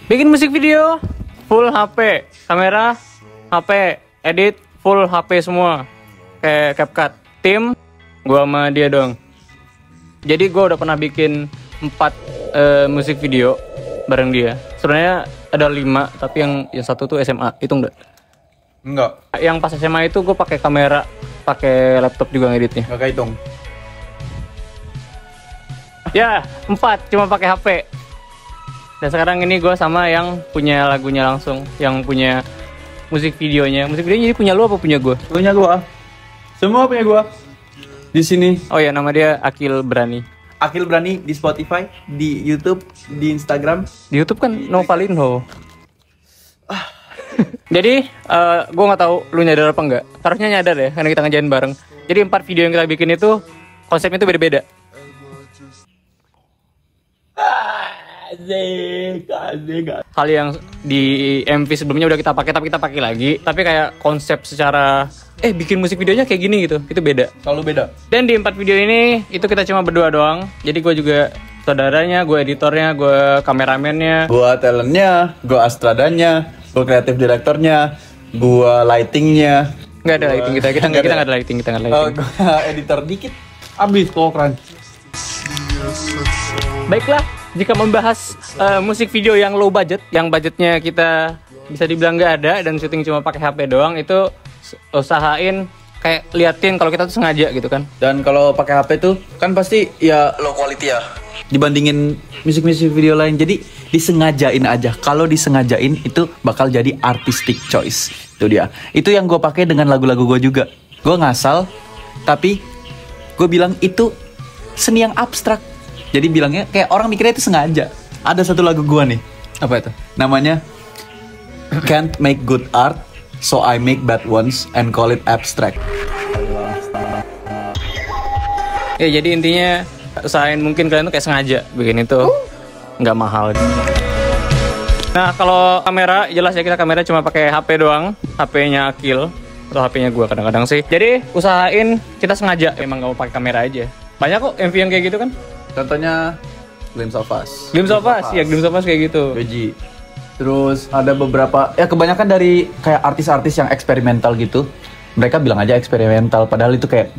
Bikin musik video full HP, kamera HP, edit full HP semua. Kayak CapCut. Tim gua sama dia dong. Jadi gua udah pernah bikin 4 musik video bareng dia. Sebenarnya ada 5, tapi yang satu tuh SMA. Itu enggak. Yang pas SMA itu gua pakai kamera, pakai laptop juga ngeditnya. Enggak kehitung. Ya, 4 cuma pakai HP. Dan sekarang ini gue sama yang punya lagunya langsung, yang punya musik videonya. Musik videonya jadi punya lu apa punya gue? Punya gua. Semua punya gua. Di sini. Oh ya, nama dia Akil Berani. Akil Berani di Spotify, di YouTube, di Instagram. Di YouTube kan Novalinho. Jadi gue nggak tahu lu nyadar apa enggak. Harusnya nyadar ya, karena kita ngerjain bareng. Jadi 4 video yang kita bikin itu konsepnya itu beda-beda. Hal yang di MV sebelumnya udah kita pakai tapi kita pakai lagi, tapi kayak konsep secara bikin musik videonya kayak gini gitu, itu beda, Selalu beda. Dan di 4 video ini itu kita cuma berdua doang. Jadi gue juga saudaranya, gue editornya, gue kameramennya, Gua talentnya, gua astradanya, gua kreatif direktornya, gua lightingnya. nggak ada lighting kita nggak ada lighting. Oh, gua editor dikit. Abis kok keren. Baiklah, jika membahas musik video yang low budget, yang budgetnya kita bisa dibilang nggak ada dan syuting cuma pakai HP doang, itu usahain kayak liatin kalau kita tuh sengaja gitu kan. Dan kalau pakai HP tuh kan pasti ya low quality ya dibandingin musik-musik video lain. Jadi disengajain aja. Kalau disengajain itu bakal jadi artistic choice. Itu dia. Itu yang gue pakai dengan lagu-lagu gue juga. Gue ngasal, tapi gue bilang itu seni yang abstrak. Jadi bilangnya kayak orang mikirnya itu sengaja. Ada satu lagu gue nih. Apa itu? Namanya Can't Make Good Art, So I Make Bad Ones and Call It Abstract. Ya jadi intinya usahain mungkin kalian tuh kayak sengaja bikin itu, nggak mahal. Nah kalau kamera jelas ya, kita kamera cuma pakai HP doang, HP-nya Akil atau HP-nya gue kadang-kadang sih. Jadi usahain kita sengaja emang nggak mau pakai kamera aja. Banyak kok MV yang kayak gitu kan. Contohnya Glimpse of Us. Glimpse of Us, ya Glimpse of Us kayak gitu. Beji. Terus ada beberapa, ya kebanyakan dari kayak artis-artis yang eksperimental gitu. Mereka bilang aja eksperimental, padahal itu kayak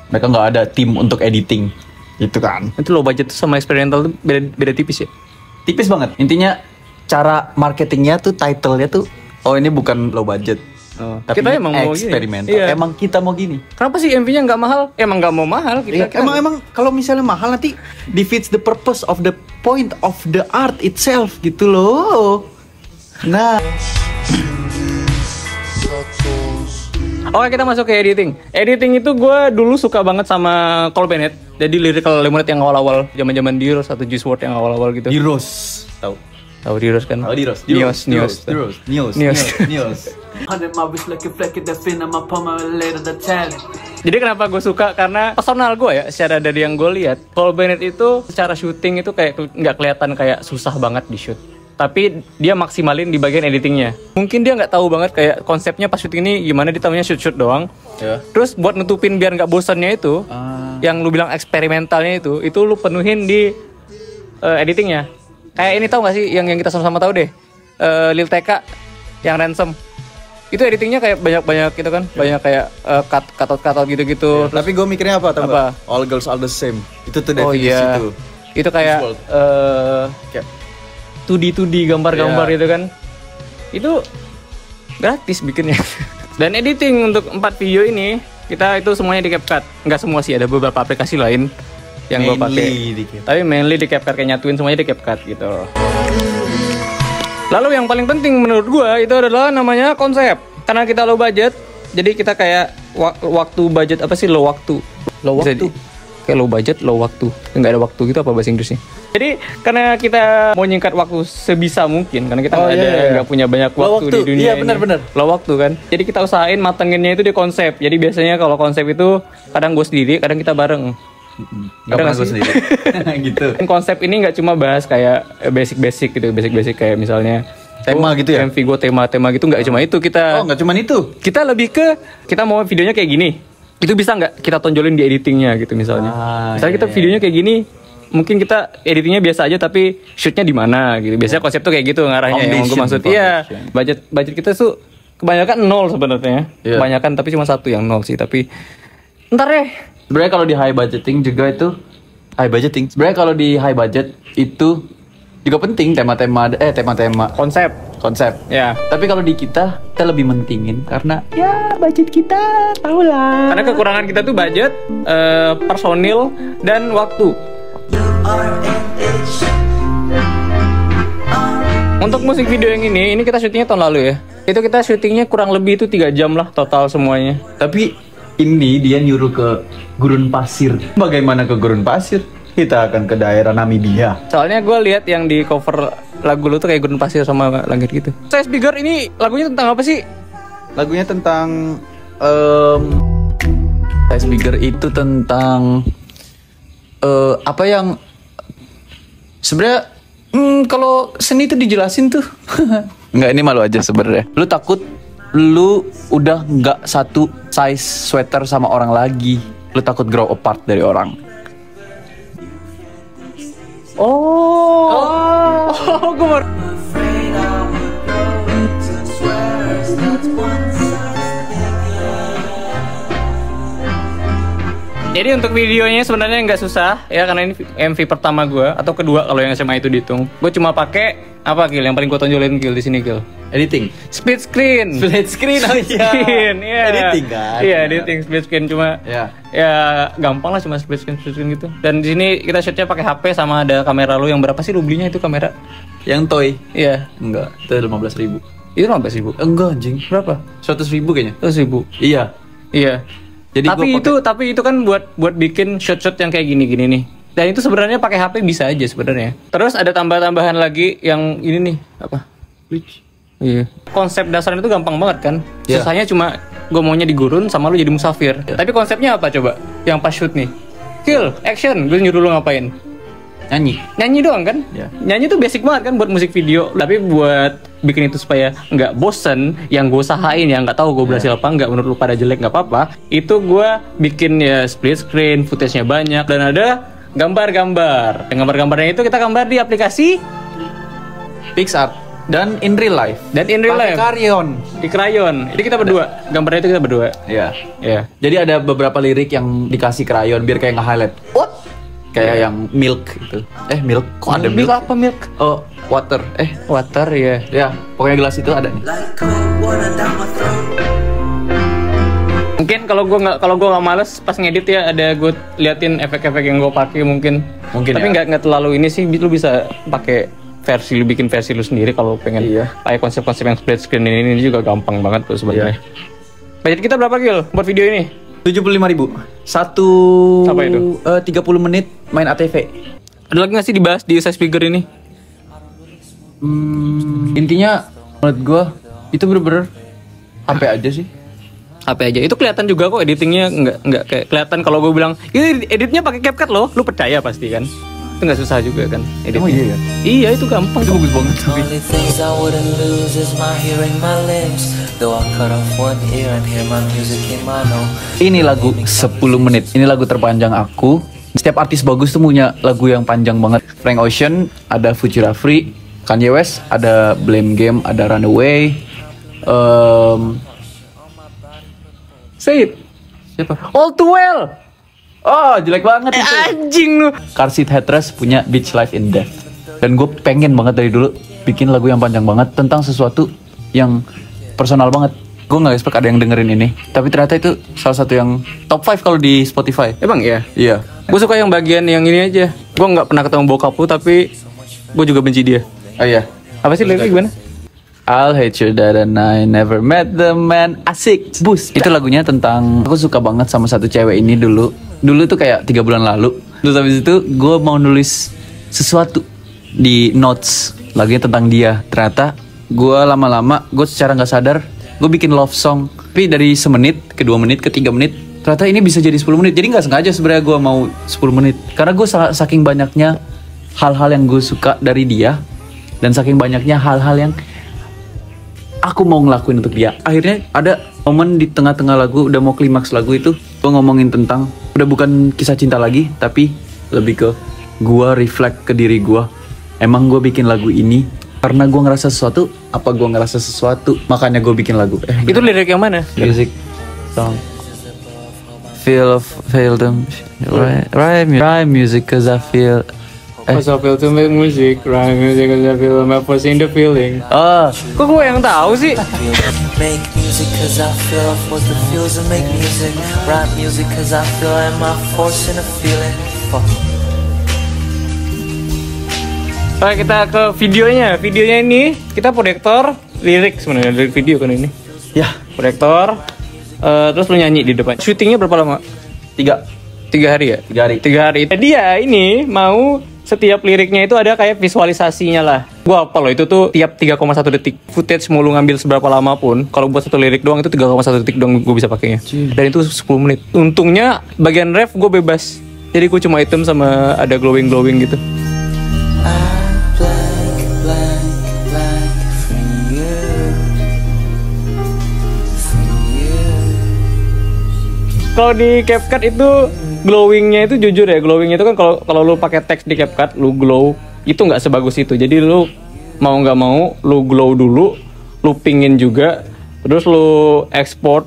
mereka nggak ada tim untuk editing. Gitu kan. Itu low budget tuh sama eksperimental tuh beda tipis ya. Tipis banget. Intinya cara marketingnya tuh, title-nya tuh, oh ini bukan low budget. Tapi kita emang mau eksperimental. gini. Iya. Emang kita mau gini. Kenapa sih MV-nya nggak mahal? Emang nggak mau mahal kita. Iya, emang kalau misalnya mahal nanti defeats the purpose of the point of the art itself gitu loh. Nah, Oke, kita masuk ke editing. Editing itu gue dulu suka banget sama Cole Bennett. Jadi lyrical lemonade yang awal-awal, zaman-zaman Diros atau Juice WRLD yang awal-awal gitu. Diros, tahu? Tahu Diros kan? Tahu Diros? Nios. Jadi kenapa gue suka? Karena personal gue ya, secara dari yang gue lihat, Cole Bennett itu secara syuting itu kayak nggak kelihatan kayak susah banget di shoot. Tapi dia maksimalin di bagian editingnya. Mungkin dia nggak tahu banget kayak konsepnya pas syuting ini gimana, dia tahunya shoot doang. Yeah. Terus buat nutupin biar nggak bosannya itu, yang lu bilang eksperimentalnya itu lu penuhin di editingnya. Kayak ini tahu nggak sih yang kita sama-sama tahu deh, Lil TK yang Ransom. Itu editingnya kayak banyak gitu kan, banyak kayak cut-out gitu-gitu. Tapi gue mikirnya apa? Tahu Apa? All girls are the same. Itu tuh Oh definisi iya. itu. Itu kayak Kayak 2D gambar-gambar gitu kan. Itu gratis bikinnya. Dan editing untuk 4 video ini kita itu semuanya di CapCut. Enggak semua sih, ada beberapa aplikasi lain yang gue pakai. Tapi mainly di CapCut, kayak nyatuin semuanya di CapCut gitu. Lalu yang paling penting menurut gue itu adalah namanya konsep. Karena kita low budget, jadi kita kayak waktu budget apa sih low waktu? Low waktu. Kayak low budget, low waktu. Enggak ada waktu gitu apa bahasa Inggrisnya? Jadi karena kita mau nyingkat waktu sebisa mungkin, karena kita nggak punya banyak waktu di dunia ini. Benar. Low waktu kan. Jadi kita usahain matenginnya itu di konsep. Jadi biasanya kalau konsep itu kadang gue sendiri, kadang kita bareng. Gak pernah gue sendiri. Gitu. Konsep ini nggak cuma bahas kayak basic gitu, basic kayak misalnya tema gitu ya. MV gue tema gitu, nggak cuma itu kita. Oh, nggak cuma itu. Kita lebih ke kita mau videonya kayak gini. Itu bisa nggak kita tonjolin di editingnya gitu misalnya. Misalnya kita videonya kayak gini, mungkin kita editingnya biasa aja tapi shootnya di mana gitu. Biasanya konsep tuh kayak gitu ngarahnya yang gue maksud. Iya, budget kita tuh kebanyakan 0 sebenarnya. Kebanyakan tapi cuma 1 yang 0 sih. Tapi ntar deh. Sebenarnya kalau di high budgeting juga itu sebenarnya kalau di high budget itu juga penting tema-tema konsep. Ya. Tapi kalau di kita lebih mentingin karena ya budget kita tahu lah. Karena kekurangan kita tuh budget, personil dan waktu. Untuk musik video yang ini kita syutingnya tahun lalu ya. Itu kita syutingnya kurang lebih itu 3 jam lah total semuanya. Tapi ini dia nyuruh ke gurun pasir. Bagaimana ke gurun pasir? Kita akan ke daerah Namibia. Soalnya gue lihat yang di cover lagu lu tuh kayak gurun pasir sama langit gitu. Size Bigger ini lagunya tentang apa sih? Lagunya tentang Size Bigger itu tentang apa yang sebenarnya kalau seni itu dijelasin tuh. Enggak, ini malu aja sebenarnya. Lu takut lu udah nggak satu size sweater sama orang lagi. Lu takut grow apart dari orang. Gue baru. Jadi untuk videonya sebenarnya nggak susah ya, karena ini MV pertama gue atau kedua kalau yang SMA itu dihitung. Gue cuma pakai apa Gil? Yang paling gue tonjolin Gil di sini Gil. Editing. Split screen. Oh iya. Editing kan. Iya, editing split screen cuma. Ya gampang lah, cuma split screen gitu. Dan di sini kita shootnya pakai HP sama ada kamera lu yang berapa sih lu belinya itu kamera? Yang toy. Iya. Enggak, itu 15.000. Itu 15.000. Enggak anjing. Berapa? 100.000 kayaknya. 100.000. Iya. Jadi tapi itu kan buat bikin shot-shot yang kayak gini-gini nih. Dan itu sebenarnya pakai HP bisa aja sebenarnya. Terus ada tambahan lagi yang ini nih, apa? Which? Iya. Konsep dasarnya itu gampang banget kan? Yeah. Susahnya cuma gue maunya di gurun sama lu jadi musafir. Yeah. Tapi konsepnya apa coba? Yang pas shoot nih. Kill, action, gue nyuruh lu ngapain? Nyanyi doang kan? Yeah. Nyanyi tuh basic banget kan buat musik video. Tapi buat bikin itu supaya nggak bosen, yang gue usahain ya, nggak tahu gue berhasil apa nggak, menurut lu pada jelek nggak apa-apa. Itu gue bikin ya split screen, footage-nya banyak dan ada gambar-gambar. Yang gambar-gambarnya itu kita gambar di aplikasi PicsArt dan in real life. Crayon. Di crayon. Jadi kita berdua. Gambarnya itu kita berdua. Iya. Iya. Jadi ada beberapa lirik yang dikasih crayon biar kayak nge-highlight. What? Kayak yang milk itu. Milk. Kok ada milk? Apa milk? Oh, water. Water ya. Ya, pokoknya gelas itu ada nih. Mungkin kalau gue nggak males pas ngedit ya, ada gue liatin efek-efek yang gue pakai mungkin. Tapi nggak terlalu ini sih, lu bisa pakai bikin versi lu sendiri kalau pengen. Iya. Pakai konsep-konsep yang split screen ini juga gampang banget tuh sebenarnya. Iya. Budget kita berapa Gil buat video ini? 75.000. Apa itu? 30 menit main ATV. Ada lagi nggak sih dibahas di Size Bigger ini? Intinya menurut gue itu bener-bener HP aja sih. HP aja. Itu kelihatan juga kok editingnya, nggak kayak kelihatan kalau gue bilang ini editnya pakai CapCut loh, lu percaya pasti kan? Itu nggak susah juga kan editnya. Oh iya ya? Iya, itu gampang. Itu bagus banget. Ini lagu 10 menit. Ini lagu terpanjang aku. Setiap artis bagus tuh punya lagu yang panjang banget. Frank Ocean, ada Futura Free, Kanye West, ada Blame Game, ada Runaway. Say it. Siapa? All Too Well. Oh, jelek banget itu. Anjing lu. Car Seat Headrest punya Beach Life in Death. Dan gue pengen banget dari dulu bikin lagu yang panjang banget tentang sesuatu yang personal banget. Gue gak expect ada yang dengerin ini. Tapi ternyata itu salah satu yang top 5 kalau di Spotify. Emang ya? Iya. Gue suka yang bagian yang ini aja. Gue gak pernah ketemu bokap lu, tapi gue juga benci dia. Oh iya. Apa sih liriknya gimana? I'll hate you that and I never met the man. Asik. Bus. Itu lagunya tentang, aku suka banget sama satu cewek ini dulu. Dulu tuh kayak 3 bulan lalu. Terus habis itu gue mau nulis sesuatu di notes. Lagunya tentang dia. Ternyata gue lama-lama, gue secara gak sadar, gue bikin love song. Tapi dari semenit, ke 2 menit, ke 3 menit, ternyata ini bisa jadi 10 menit. Jadi gak sengaja sebenarnya gue mau 10 menit. Karena gue saking banyaknya hal-hal yang gue suka dari dia. Dan saking banyaknya hal-hal yang aku mau ngelakuin untuk dia. Akhirnya ada momen di tengah-tengah lagu, udah mau klimaks lagu itu, gue ngomongin tentang, udah bukan kisah cinta lagi, tapi lebih ke gue reflect ke diri gue. Emang gue bikin lagu ini karena gue ngerasa sesuatu, apa gue ngerasa sesuatu, makanya gue bikin lagu. Itu lirik yang mana? Music song. Feel them write music cause I feel. Cause I feel to make music, write music cause I feel I'm forcing the feeling. Kok gue yang tahu sih? Make music cause I feel what the feels and make music. Write music cause I feel am I forcing a feeling. Oke, kita ke videonya. Videonya ini kita proyektor lirik sebenarnya dari video kan ini. Ya, Proyektor. Terus lu nyanyi di depan. Syutingnya berapa lama? 3 hari ya? 3 hari. 3 hari. Dia ini mau setiap liriknya itu ada kayak visualisasinya lah. Gua apa loh, itu tuh tiap 3,1 detik. Footage mau lu ngambil seberapa lama pun, kalau buat satu lirik doang itu 3,1 detik doang gue bisa pakainya. Dan itu 10 menit. Untungnya bagian ref gue bebas. Jadi gue cuma item sama ada glowing-glowing gitu. Kalau di CapCut itu glowingnya itu jujur ya, glowingnya itu kan kalau lu pakai teks di CapCut, lu glow itu nggak sebagus itu. Jadi lu mau nggak mau, lu glow dulu, lu pingin juga, terus lu export,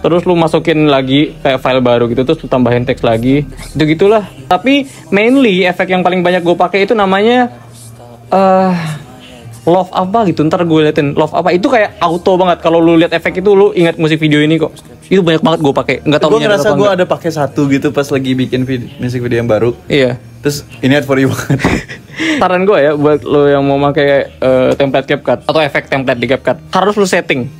terus lu masukin lagi kayak file baru gitu, terus lu tambahin teks lagi, gitu gitulah. Tapi mainly efek yang paling banyak gue pakai itu namanya love apa gitu, ntar gue liatin love apa, itu kayak auto banget. Kalau lu lihat efek itu lu ingat musik video ini kok. Itu banyak banget gue pakai, nggak tahu. Gue ngerasa gue ada pakai satu gitu pas lagi bikin musik video yang baru. Iya. Terus ini for you banget. Saran gue ya buat lo yang mau pakai template CapCut atau efek template di CapCut, harus lu setting.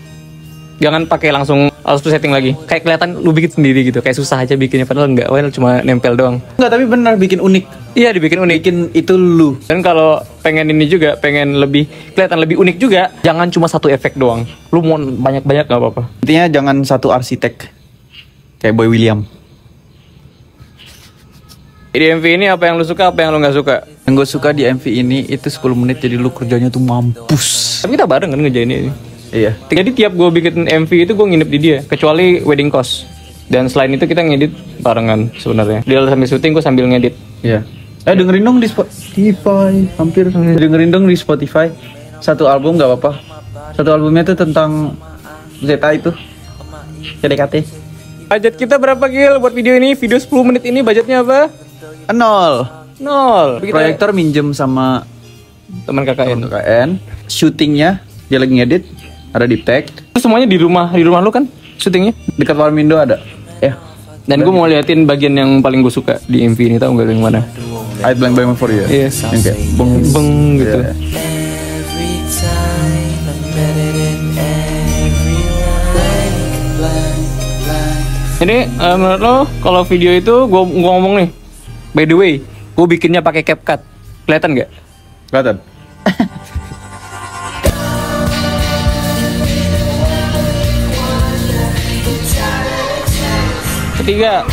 Jangan pakai langsung, harus lu setting lagi. Kayak kelihatan lu bikin sendiri gitu, kayak susah aja bikinnya, padahal enggak, cuma nempel doang. Enggak, tapi benar bikin unik. Iya, dibikin unik. Bikin itu lu. Dan kalau pengen ini juga, pengen lebih kelihatan lebih unik juga, jangan cuma satu efek doang. Lu mau banyak-banyak gak apa-apa. Intinya jangan satu arsitek kayak Boy William. Di MV ini apa yang lu suka, apa yang lu gak suka? Yang gue suka di MV ini itu 10 menit jadi lu kerjanya tuh mampus. Tapi kita bareng kan ngerjain ini. Iya. Jadi tiap gue bikin MV itu gue nginep di dia, kecuali wedding cost. Dan selain itu kita ngedit barengan sebenarnya. Dia sambil syuting, gue sambil ngedit. Iya. Dengerin dong di Spotify, hampir dengerin dong di Spotify. Satu album gak apa-apa. Satu albumnya tuh tentang Zeta itu, PDKT. Budget kita berapa Gil buat video ini? Video 10 menit ini budgetnya apa? 0. Proyektor minjem sama Teman KKN. KKN. Syutingnya dia lagi ngedit, ada di tag. Itu semuanya di rumah lu kan syutingnya? Dekat Warmindo ada. Ya. Dan gue mau liatin bagian yang paling gue suka di MV ini, tau gak yang mana? I blank blank for you. Iya. Yang kayak beng gitu. Yeah. Every time I met it in every line, blank. Jadi menurut lo kalau video itu gue ngomong nih, by the way, gue bikinnya pakai CapCut, kelihatan nggak? Kelihatan. Ketiga,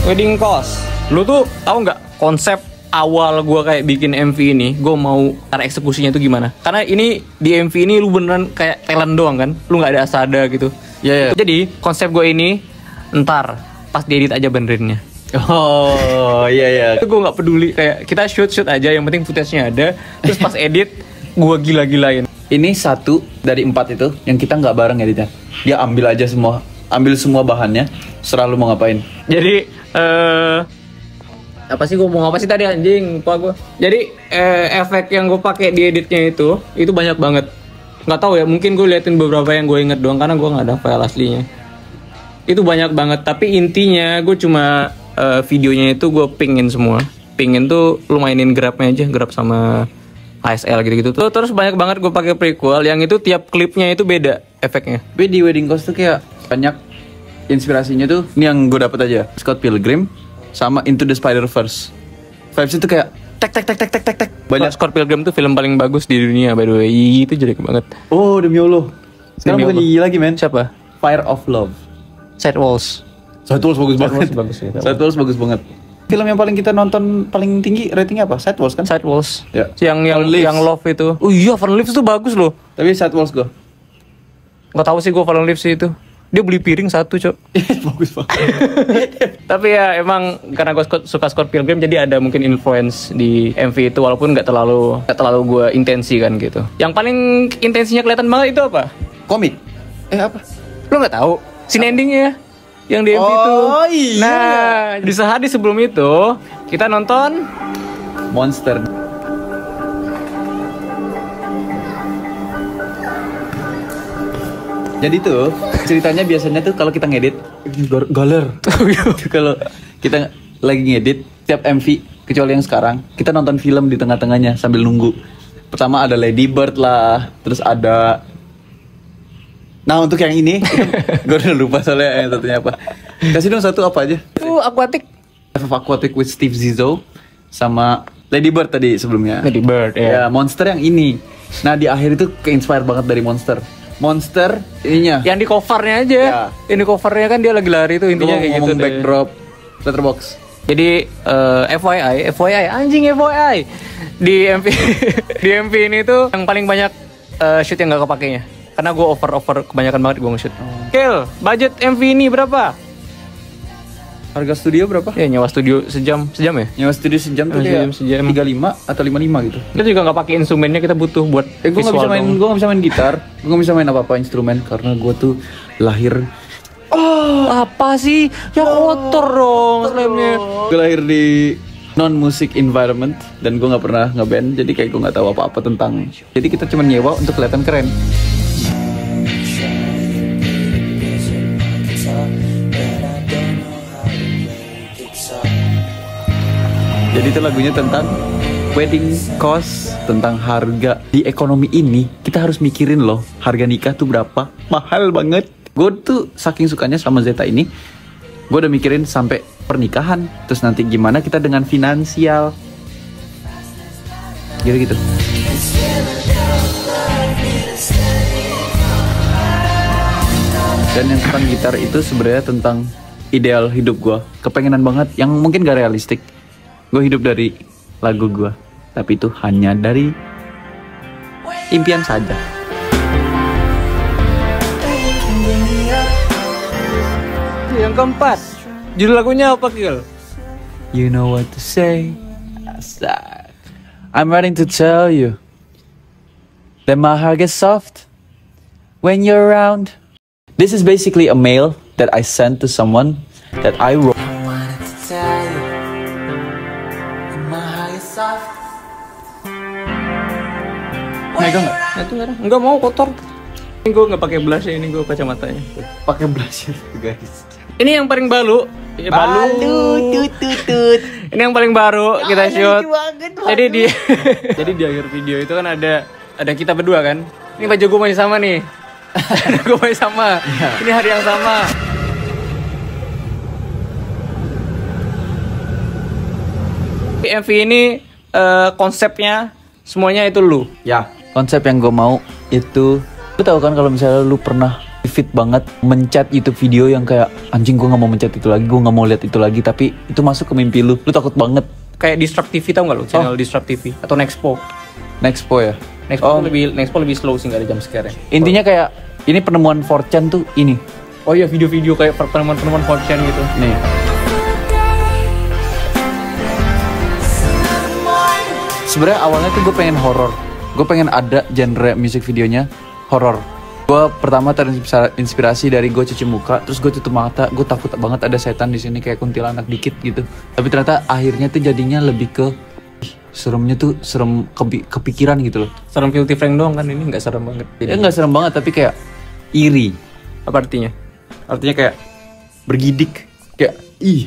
wedding cost. Lu tuh tahu nggak konsep awal gue kayak bikin MV ini, gue mau cara eksekusinya itu gimana? Karena ini di MV ini lu beneran kayak talent doang kan, lu nggak ada asada gitu. Iya. Jadi konsep gue ini ntar pas diedit aja benerinnya. Oh iya. Itu gue nggak peduli, kayak kita shoot aja, yang penting footage-nya ada. Terus pas edit gue gila-gilain. Ini 1 dari 4 itu yang kita nggak bareng editnya. Dia ambil semua bahannya, serah lu mau ngapain. Jadi apa sih gue mau apa sih tadi anjing, lupa gue. Jadi efek yang gue pakai di editnya itu banyak banget. Nggak tahu ya, mungkin gue liatin beberapa yang gue inget doang karena gue nggak ada file aslinya. Itu banyak banget, tapi intinya gue cuma videonya itu gue pingin semua. Pingin tuh lu mainin grabnya aja, grab sama ASL gitu-gitu. Terus banyak banget gue pakai prequel yang itu tiap klipnya itu beda efeknya. Tapi di Wedding Cost tuh kayak banyak inspirasinya tuh. Ini yang gue dapet aja, Scott Pilgrim sama Into the Spider-Verse. Vibes itu kayak tek. Banyak. Scott Pilgrim tuh film paling bagus di dunia by the way. Itu jelek banget. Oh demi Allah. Sekarang Demi bukan Allah. nyanyi lagi men. Siapa? Fire of Love. Side Walls. Side Walls bagus banget. bagus ya. Side Walls bagus banget. Film yang paling kita nonton paling tinggi ratingnya apa? Side Walls kan? Side Walls. Ya. Yang Love itu. Oh iya, Fallen Leaves tuh bagus loh. Tapi Side Walls gue. Gak tahu sih gue Fallen Leaves itu. Dia beli piring satu, Cok. Bagus banget. Tapi ya emang karena gue suka Scott Pilgrim, jadi ada mungkin influence di MV itu, walaupun nggak terlalu gue intensi kan gitu. Yang paling intensinya kelihatan banget itu apa? Komik. Apa? Lo nggak tahu? Scene endingnya yang di MV itu. Iya. Nah, di sehari sebelum itu kita nonton Monster. Jadi tuh ceritanya biasanya tuh kalau kita ngedit galer. Kalau kita lagi ngedit tiap MV kecuali yang sekarang kita nonton film di tengah-tengahnya sambil nunggu. Pertama ada Lady Bird lah, terus ada. Nah untuk yang ini gue udah lupa soalnya yang satunya apa. Kasih dong satu apa aja. itu Aquatic. Aquatic with Steve Zissou sama Lady Bird tadi sebelumnya. Lady Bird ya. Ya Monster yang ini. Nah di akhir itu ke-inspire banget dari Monster. Monster ininya. Yang di covernya aja. Ya. Yang di covernya kan dia lagi lari tuh intinya kayak gitu. Ngomong backdrop letterbox. Jadi FYI anjing FYI di MV di MV ini tuh yang paling banyak shoot yang nggak kepakainya. Karena gue over kebanyakan banget gue nge-shoot. Kel, budget MV ini berapa? Harga studio berapa? Ya nyewa studio sejam ya? Nyewa studio sejam tuh kayak sejam. 35 atau 55 gitu. Kita juga nggak pakai instrumennya, kita butuh buat Gue nggak bisa main, gue nggak bisa main gitar, gue nggak bisa main apa-apa instrumen karena gue tuh lahir. Apa sih? Ya kotor dong slamnya. Gue lahir di non music environment dan gue nggak pernah ngeband, jadi kayak gue nggak tahu apa-apa tentang. Jadi kita cuma nyewa untuk kelihatan keren. Jadi itu lagunya tentang wedding cost, tentang harga. Di ekonomi ini kita harus mikirin loh, harga nikah tuh berapa, mahal banget. Gue tuh saking sukanya sama Zeta ini, gue udah mikirin sampai pernikahan, terus nanti gimana kita dengan finansial, gitu. Dan yang tentang gitar itu sebenarnya tentang ideal hidup gue, kepengenan banget, yang mungkin gak realistik. Gue hidup dari lagu gue, tapi itu hanya dari impian saja. Yang keempat, judul lagunya apa, Gil? You know what to say. I'm writing to tell you that my heart gets soft when you're around. This is basically a mail that I sent to someone that I wrote. I wanted to tell you that my heart is soft. Megang nggak? Itu enggak mau kotor. Ini gue nggak pakai blush ya, ini gue kacamatanya. Pakai blush ya, guys. Ini yang paling baru. Ya, Tut. Ini yang paling baru kita shoot. Jadi di akhir video itu kan ada kita berdua kan. Ini baju gue masih sama nih. Gue masih sama. Ini hari yang sama. MV ini konsepnya semuanya itu lu. Ya, konsep yang gue mau itu, lu tahu kan kalau misalnya lu pernah fit banget mencet YouTube video yang kayak anjing gue nggak mau mencet itu lagi, gue nggak mau lihat itu lagi, tapi itu masuk ke mimpi lu takut banget. Kayak Disrupt TV, tau nggak lu? Channel Disrupt TV atau Nexpo. Nexpo ya. Nexpo lebih slow sih, nggak ada jump scare. Intinya kayak ini penemuan 4chan tuh ini. Oh iya, video-video kayak penemuan 4chan gitu. Nih. Sebenarnya awalnya tuh gue pengen horor. Gue pengen ada genre music videonya horor. Gue pertama terinspirasi dari gue cuci muka, terus gue tutup mata, gue takut banget ada setan di sini kayak kuntilanak dikit gitu. Tapi ternyata akhirnya tuh jadinya lebih ke seremnya tuh serem kepikiran gitu loh. Serem Filthy Frank doang kan, ini nggak serem banget. Ya nggak serem banget tapi kayak iri. Apa artinya? Artinya kayak bergidik, kayak ih.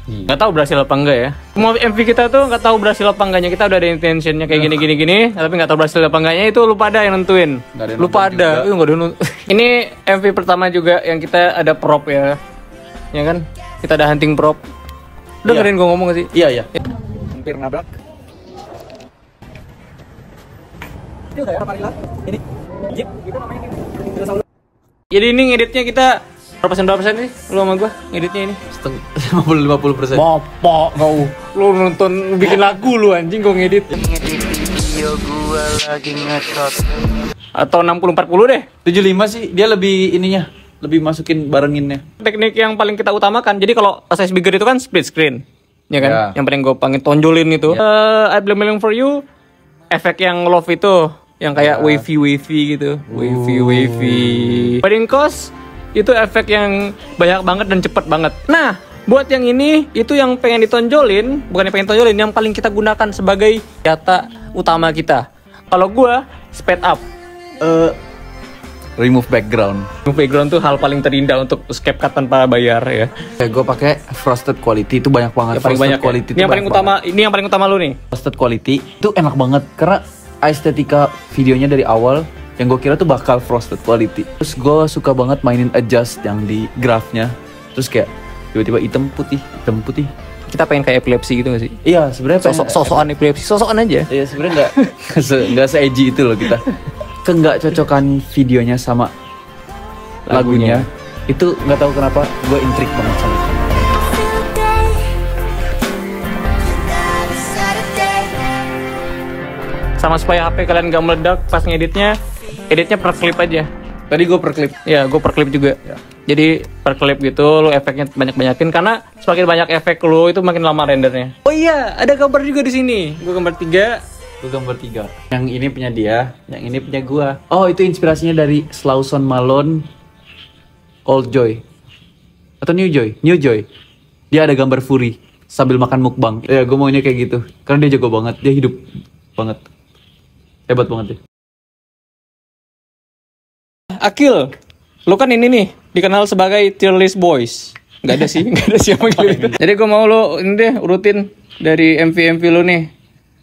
Nggak tahu berhasil apa enggak ya. Semua MV kita tuh nggak tahu berhasil apa enggaknya. Kita udah ada intentionnya kayak gini, tapi nggak tahu berhasil apa enggaknya, itu lu pada yang nentuin. Lu pada, nggak ada nonton. Ini MV pertama juga yang kita ada prop ya kan? Kita ada hunting prop. Dengerin gue ngomong gak sih? Iya. Hampir nabrak. Ini Jeep, gitu namanya. Jadi ini ngeditnya kita berapa persen sih lu sama gue ngeditnya ini? 50% Bapak kau, lu nonton bikin lagu lu anjing, gue ngedit. Video gua lagi ngetot. Atau 60-40 deh. 75 sih, dia lebih ininya, lebih masukin barenginnya. Teknik yang paling kita utamakan. Jadi kalau size bigger itu kan split screen, ya kan? Ya. Yang paling gue pengen tonjolin itu. I Blame for You, efek yang love itu, yang kayak wavy gitu, wavy. Wedding Cost itu efek yang banyak banget dan cepet banget. Nah, buat yang ini itu yang pengen ditonjolin, bukan yang pengen tonjolin, yang paling kita gunakan sebagai data utama kita. Kalau gue speed up. Remove background. Background tuh hal paling terindah untuk CapCut tanpa bayar ya. Gue pakai frosted quality itu banyak banget. Yang paling banyak quality ya. Ini yang paling utama, ini yang paling utama lu nih. Frosted quality itu enak banget karena estetika videonya dari awal yang gue kira tuh bakal frosted quality. Terus gue suka banget mainin adjust yang di graphnya. Terus kayak tiba-tiba hitam putih. Kita pengen kayak epilepsi gitu gak sih? Iya sebenarnya Sosokan epilepsi, sosokan aja. Iya sebenarnya nggak se-edgy itu loh kita. Nggak cocokan videonya sama lagunya. Itu nggak tahu kenapa gue intrik banget sama itu. Sama supaya HP kalian gak meledak pas ngeditnya per clip aja. Tadi gue per clip. Ya, gue per clip juga. Ya. Jadi per clip gitu, lu efeknya banyak-banyakin karena semakin banyak efek lu itu makin lama rendernya. Oh iya, ada gambar juga di sini. Gue gambar 3. Gue gambar 3. Yang ini punya dia, yang ini punya gua. Oh, itu inspirasinya dari Slauson Malone Old Joy. Atau New Joy? New Joy. Dia ada gambar Fury sambil makan mukbang. Ya, gue maunya kayak gitu. Karena dia jago banget, dia hidup banget. Hebat banget deh. Akil, lu kan ini nih dikenal sebagai tier list boys. Gak ada sih yang manggil. Jadi gue mau lu ini deh urutin dari MV lu nih.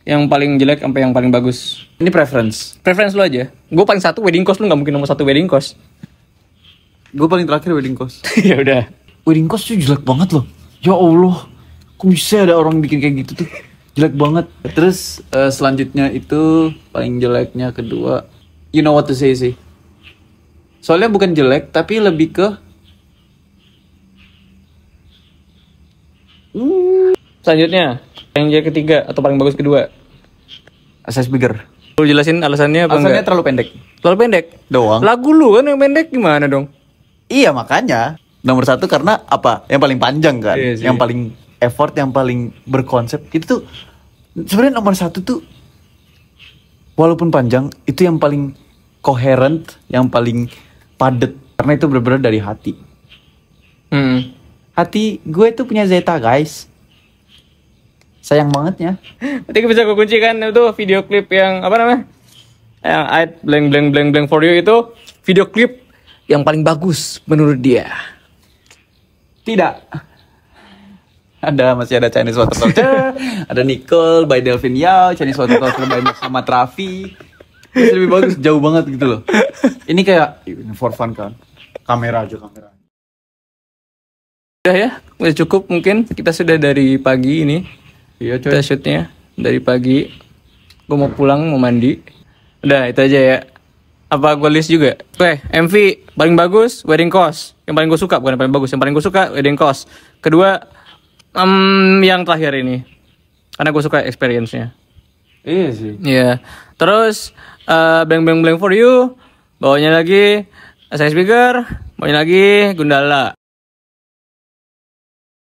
Yang paling jelek sampai yang paling bagus. Ini preference Preference lu aja. Gue paling satu Wedding Cost, lu gak mungkin nomor 1 Wedding Cost. gue paling terakhir Wedding Cost. Ya udah. Wedding Cost tuh jelek banget loh. Ya Allah, kok bisa ada orang bikin kayak gitu tuh? Jelek banget. Terus selanjutnya itu paling jeleknya kedua, You Know What to Say sih. Soalnya bukan jelek, tapi lebih ke Selanjutnya, yang jelek ketiga atau paling bagus kedua. Size bigger. Lu jelasin alasannya apa Alasannya enggak? terlalu pendek. Terlalu pendek? Doang. Lagu lu kan yang pendek gimana dong? Iya makanya. Nomor 1 karena apa? Yang paling panjang kan. Iya sih. Yang paling effort, yang paling berkonsep. Itu tuh sebenarnya nomor 1 tuh walaupun panjang itu yang paling coherent, yang paling padet. Karena itu benar-benar dari hati. Hati gue tuh punya Zeta guys. Sayang banget ya. Nanti bisa gue kunci kan itu video klip yang apa namanya? Yang I blank for you itu video klip yang paling bagus menurut dia. Tidak. Masih ada Chinese Water Torture, ada Nicole by Delvin Yao, Chinese Water Torture by Muhammad Raffi. Itu lebih bagus, jauh banget gitu loh. Ini kayak ini for fun kan. Kamera. Udah ya, udah cukup mungkin. Kita sudah dari pagi ini. Iya coy. Kita shootnya dari pagi. Gue mau pulang, mau mandi. Udah itu aja ya. Apa gue list juga? Oke, MV paling bagus Wedding Cost. Yang paling gue suka, bukan yang paling bagus. Yang paling gue suka Wedding Cost. Kedua, yang terakhir ini. Karena gue suka experience-nya. Iya sih. Iya. Terus Blank for You. Bawanya lagi Size Bigger. Bawanya lagi Gundala.